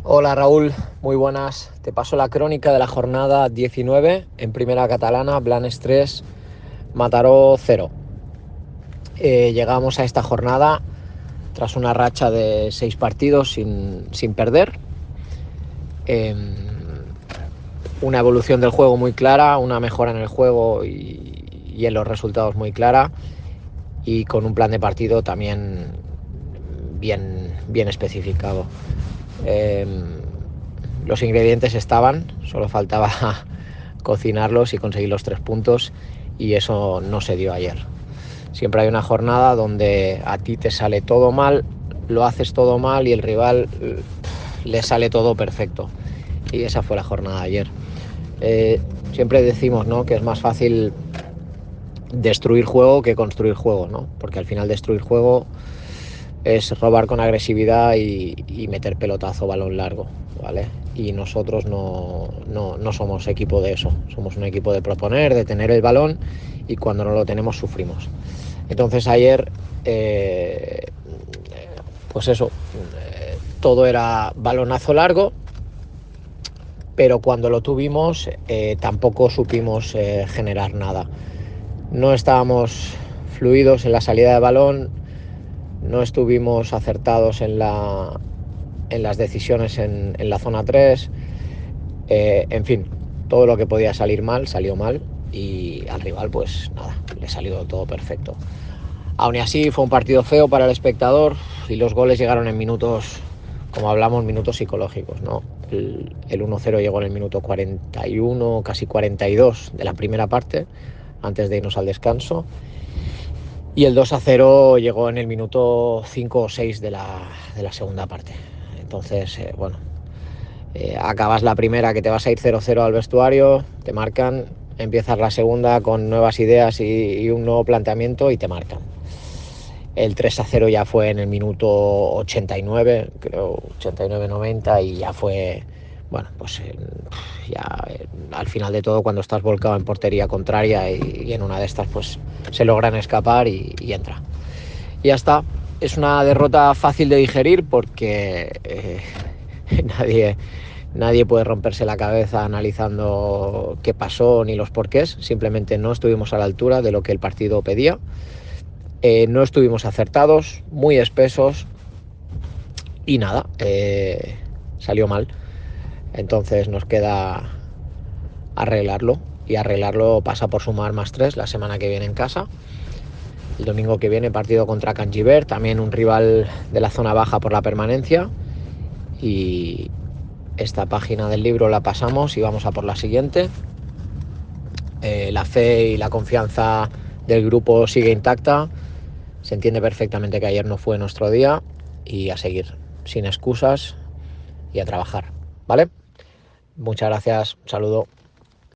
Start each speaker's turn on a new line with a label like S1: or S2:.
S1: Hola Raúl, muy buenas. Te paso la crónica de la jornada 19 en Primera Catalana, Blanes 3, Mataró 0. Llegamos a esta jornada tras una racha de 6 partidos sin perder. Una evolución del juego muy clara, una mejora en el juego y en los resultados muy clara, y con un plan de partido también bien especificado. Los ingredientes estaban, solo faltaba cocinarlos y conseguir los 3 puntos, y eso no se dio ayer. Siempre hay una jornada donde a ti te sale todo mal, lo haces todo mal y el rival le sale todo perfecto, y esa fue la jornada de ayer. Siempre decimos, ¿no?, que es más fácil destruir juego que construir juego, ¿no? Porque al final destruir juego es robar con agresividad y meter pelotazo, balón largo, ¿vale? Y nosotros no somos equipo de eso, somos un equipo de proponer, de tener el balón, y cuando no lo tenemos sufrimos. Entonces ayer, pues eso, todo era balonazo largo, pero cuando lo tuvimos tampoco supimos generar nada. No estábamos fluidos en la salida de balón, no estuvimos acertados en las decisiones en la zona 3, en fin, todo lo que podía salir mal, salió mal, y al rival pues nada, le salió todo perfecto. Aún así fue un partido feo para el espectador, y los goles llegaron en minutos, como hablamos, minutos psicológicos, ¿no? El 1-0 llegó en el minuto 41, casi 42 de la primera parte, antes de irnos al descanso. Y el 2-0 llegó en el minuto 5 o 6 de la segunda parte. Entonces, acabas la primera que te vas a ir 0-0 al vestuario, te marcan, empiezas la segunda con nuevas ideas y un nuevo planteamiento y te marcan. El 3-0 ya fue en el minuto 89, creo, 89-90, y ya fue, bueno, pues ya al final de todo, cuando estás volcado en portería contraria y en una de estas pues se logran escapar y entra. Y ya está. Es una derrota fácil de digerir porque nadie puede romperse la cabeza analizando qué pasó ni los porqués. Simplemente no estuvimos a la altura de lo que el partido pedía. No estuvimos acertados, muy espesos, y nada, salió mal. Entonces nos queda arreglarlo, y arreglarlo pasa por sumar +3 la semana que viene en casa. El domingo que viene partido contra Cangiver, también un rival de la zona baja por la permanencia, y esta página del libro la pasamos y vamos a por la siguiente. La fe y la confianza del grupo sigue intacta. Se entiende perfectamente que ayer no fue nuestro día, y a seguir, sin excusas, y a trabajar, ¿vale? Muchas gracias, un saludo.